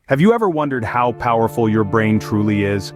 Have you ever wondered how powerful your brain truly is?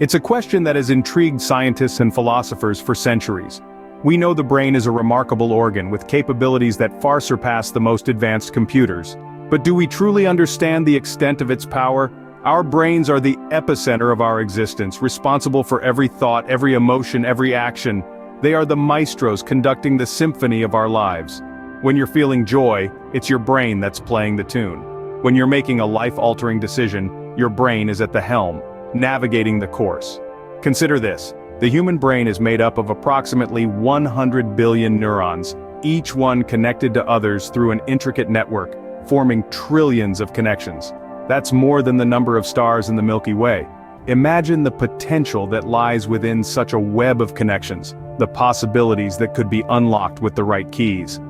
It's a question that has intrigued scientists and philosophers for centuries. We know the brain is a remarkable organ with capabilities that far surpass the most advanced computers. But do we truly understand the extent of its power? Our brains are the epicenter of our existence, responsible for every thought, every emotion, every action. They are the maestros conducting the symphony of our lives. When you're feeling joy, it's your brain that's playing the tune. When you're making a life-altering decision, your brain is at the helm, navigating the course. Consider this: the human brain is made up of approximately 100 billion neurons, each one connected to others through an intricate network, forming trillions of connections. That's more than the number of stars in the Milky Way. Imagine the potential that lies within such a web of connections, the possibilities that could be unlocked with the right keys.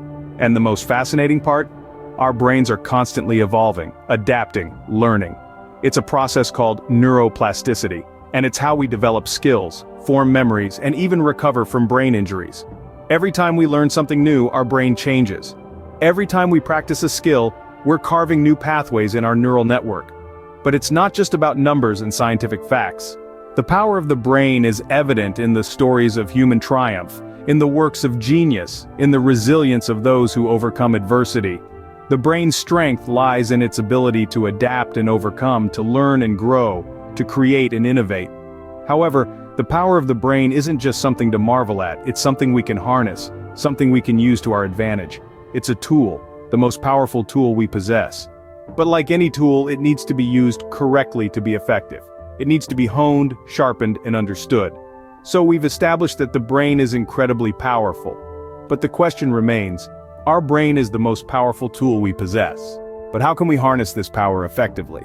And the most fascinating part? Our brains are constantly evolving, adapting, learning. It's a process called neuroplasticity, and it's how we develop skills, form memories, and even recover from brain injuries. Every time we learn something new, our brain changes. Every time we practice a skill, we're carving new pathways in our neural network. But it's not just about numbers and scientific facts. The power of the brain is evident in the stories of human triumph, in the works of genius, in the resilience of those who overcome adversity. The brain's strength lies in its ability to adapt and overcome, to learn and grow, to create and innovate. However, the power of the brain isn't just something to marvel at, it's something we can harness, something we can use to our advantage. It's a tool, the most powerful tool we possess. But like any tool, it needs to be used correctly to be effective. It needs to be honed, sharpened, and understood. So we've established that the brain is incredibly powerful. But the question remains: our brain is the most powerful tool we possess. But how can we harness this power effectively?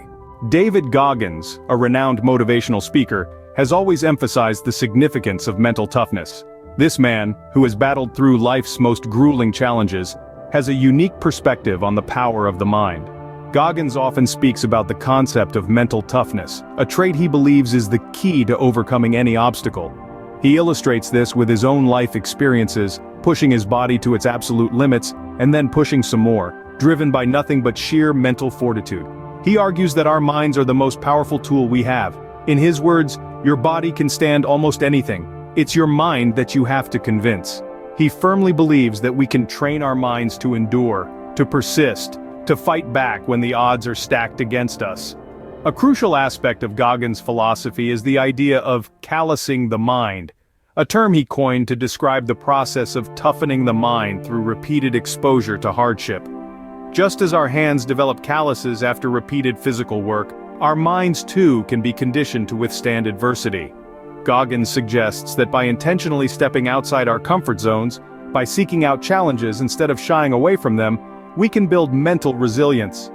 David Goggins, a renowned motivational speaker, has always emphasized the significance of mental toughness. This man, who has battled through life's most grueling challenges, has a unique perspective on the power of the mind. Goggins often speaks about the concept of mental toughness, a trait he believes is the key to overcoming any obstacle. He illustrates this with his own life experiences, pushing his body to its absolute limits, and then pushing some more, driven by nothing but sheer mental fortitude. He argues that our minds are the most powerful tool we have. In his words, your body can stand almost anything. It's your mind that you have to convince. He firmly believes that we can train our minds to endure, to persist, to fight back when the odds are stacked against us. A crucial aspect of Goggins' philosophy is the idea of callousing the mind, a term he coined to describe the process of toughening the mind through repeated exposure to hardship. Just as our hands develop calluses after repeated physical work, our minds too can be conditioned to withstand adversity. Goggins suggests that by intentionally stepping outside our comfort zones, by seeking out challenges instead of shying away from them, we can build mental resilience.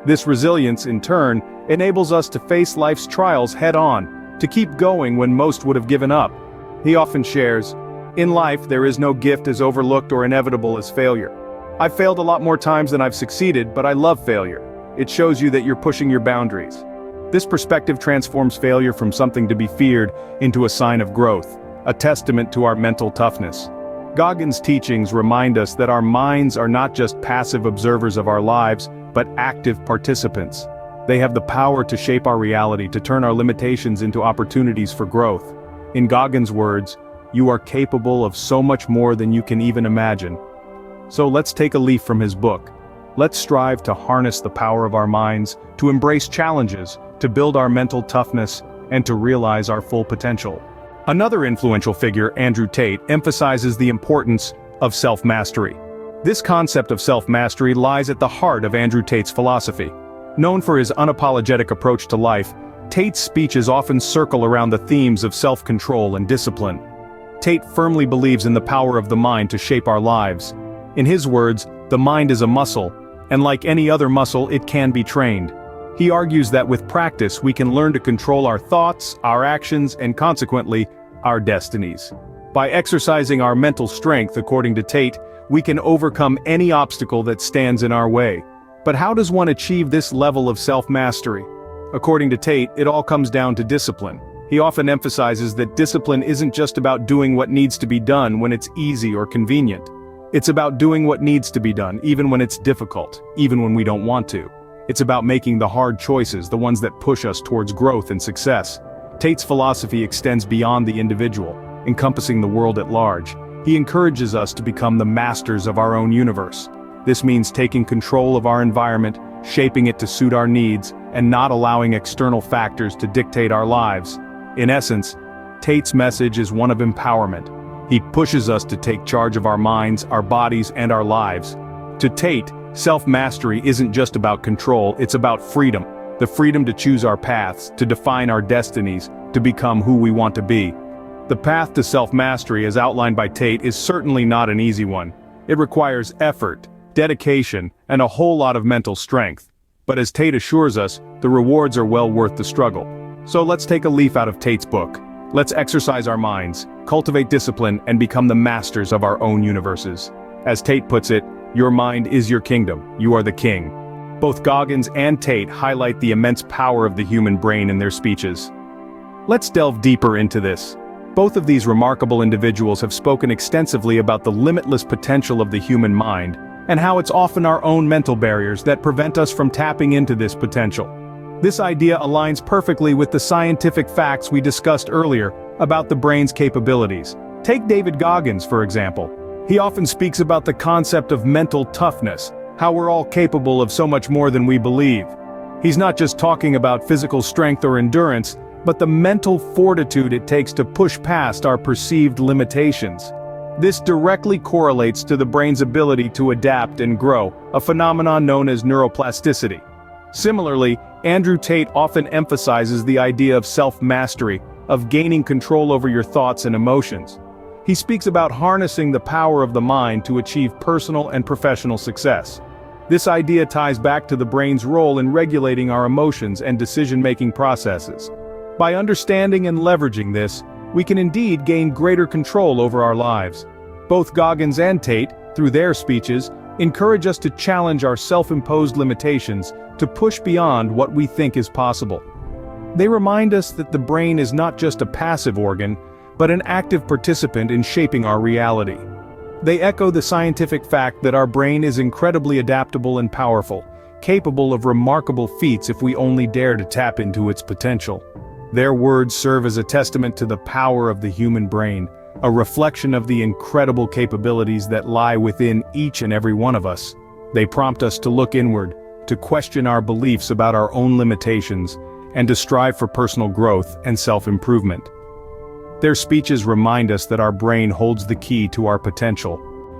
This resilience, in turn, enables us to face life's trials head-on, to keep going when most would have given up. He often shares, "In life there is no gift as overlooked or inevitable as failure. I've failed a lot more times than I've succeeded, but I love failure. It shows you that you're pushing your boundaries." This perspective transforms failure from something to be feared into a sign of growth, a testament to our mental toughness. Goggins' teachings remind us that our minds are not just passive observers of our lives, but active participants. They have the power to shape our reality, to turn our limitations into opportunities for growth. In Goggins' words, you are capable of so much more than you can even imagine. So let's take a leaf from his book. Let's strive to harness the power of our minds, to embrace challenges, to build our mental toughness, and to realize our full potential. Another influential figure, Andrew Tate, emphasizes the importance of self-mastery. This concept of self-mastery lies at the heart of Andrew Tate's philosophy. Known for his unapologetic approach to life, Tate's speeches often circle around the themes of self-control and discipline. Tate firmly believes in the power of the mind to shape our lives. In his words, the mind is a muscle, and like any other muscle, it can be trained. He argues that with practice we can learn to control our thoughts, our actions, and consequently, our destinies. By exercising our mental strength, according to Tate, we can overcome any obstacle that stands in our way. But how does one achieve this level of self-mastery? According to Tate, it all comes down to discipline. He often emphasizes that discipline isn't just about doing what needs to be done when it's easy or convenient. It's about doing what needs to be done, even when it's difficult, even when we don't want to. It's about making the hard choices, the ones that push us towards growth and success. Tate's philosophy extends beyond the individual, encompassing the world at large. He encourages us to become the masters of our own universe. This means taking control of our environment, shaping it to suit our needs, and not allowing external factors to dictate our lives. In essence, Tate's message is one of empowerment. He pushes us to take charge of our minds, our bodies, and our lives. To Tate, self-mastery isn't just about control, it's about freedom. The freedom to choose our paths, to define our destinies, to become who we want to be. The path to self-mastery as outlined by Tate is certainly not an easy one. It requires effort, dedication, and a whole lot of mental strength. But as Tate assures us, the rewards are well worth the struggle. So let's take a leaf out of Tate's book. Let's exercise our minds, cultivate discipline, and become the masters of our own universes. As Tate puts it, your mind is your kingdom, you are the king. Both Goggins and Tate highlight the immense power of the human brain in their speeches. Let's delve deeper into this. Both of these remarkable individuals have spoken extensively about the limitless potential of the human mind, and how it's often our own mental barriers that prevent us from tapping into this potential. This idea aligns perfectly with the scientific facts we discussed earlier about the brain's capabilities. Take David Goggins, for example. He often speaks about the concept of mental toughness, how we're all capable of so much more than we believe. He's not just talking about physical strength or endurance, but the mental fortitude it takes to push past our perceived limitations. This directly correlates to the brain's ability to adapt and grow, a phenomenon known as neuroplasticity. Similarly, Andrew Tate often emphasizes the idea of self-mastery, of gaining control over your thoughts and emotions. He speaks about harnessing the power of the mind to achieve personal and professional success. This idea ties back to the brain's role in regulating our emotions and decision-making processes. By understanding and leveraging this, we can indeed gain greater control over our lives. Both Goggins and Tate, through their speeches, encourage us to challenge our self-imposed limitations, to push beyond what we think is possible. They remind us that the brain is not just a passive organ, but an active participant in shaping our reality. They echo the scientific fact that our brain is incredibly adaptable and powerful, capable of remarkable feats if we only dare to tap into its potential. Their words serve as a testament to the power of the human brain, a reflection of the incredible capabilities that lie within each and every one of us. They prompt us to look inward, to question our beliefs about our own limitations, and to strive for personal growth and self-improvement. Their speeches remind us that our brain holds the key to our potential.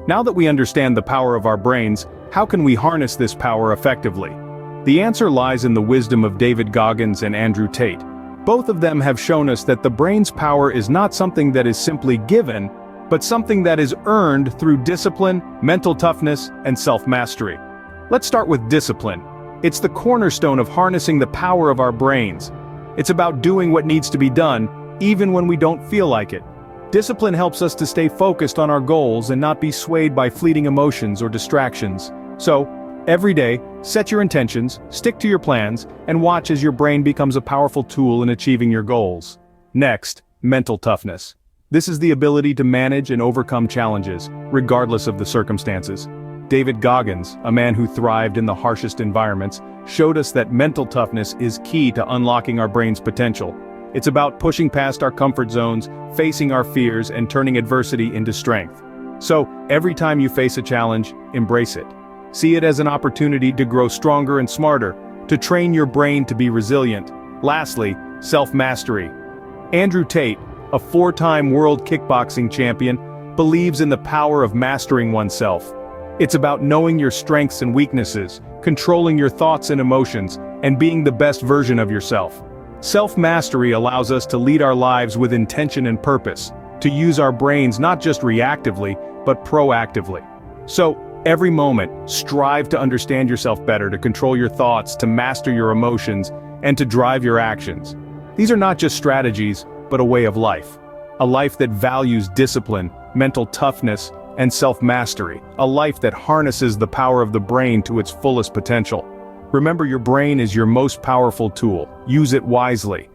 Now that we understand the power of our brains, how can we harness this power effectively? The answer lies in the wisdom of David Goggins and Andrew Tate. Both of them have shown us that the brain's power is not something that is simply given, but something that is earned through discipline, mental toughness, and self-mastery. Let's start with discipline. It's the cornerstone of harnessing the power of our brains. It's about doing what needs to be done, even when we don't feel like it. Discipline helps us to stay focused on our goals and not be swayed by fleeting emotions or distractions. So, every day, set your intentions, stick to your plans, and watch as your brain becomes a powerful tool in achieving your goals. Next, mental toughness. This is the ability to manage and overcome challenges, regardless of the circumstances. David Goggins, a man who thrived in the harshest environments, showed us that mental toughness is key to unlocking our brain's potential. It's about pushing past our comfort zones, facing our fears, and turning adversity into strength. So, every time you face a challenge, embrace it. See it as an opportunity to grow stronger and smarter, to train your brain to be resilient. Lastly, self-mastery. Andrew Tate, a 4-time world kickboxing champion, believes in the power of mastering oneself. It's about knowing your strengths and weaknesses, controlling your thoughts and emotions, and being the best version of yourself. Self-mastery allows us to lead our lives with intention and purpose, to use our brains not just reactively, but proactively. So, every moment, strive to understand yourself better, to control your thoughts, to master your emotions, and to drive your actions. These are not just strategies, but a way of life. A life that values discipline, mental toughness, and self-mastery. A life that harnesses the power of the brain to its fullest potential. Remember, your brain is your most powerful tool. Use it wisely.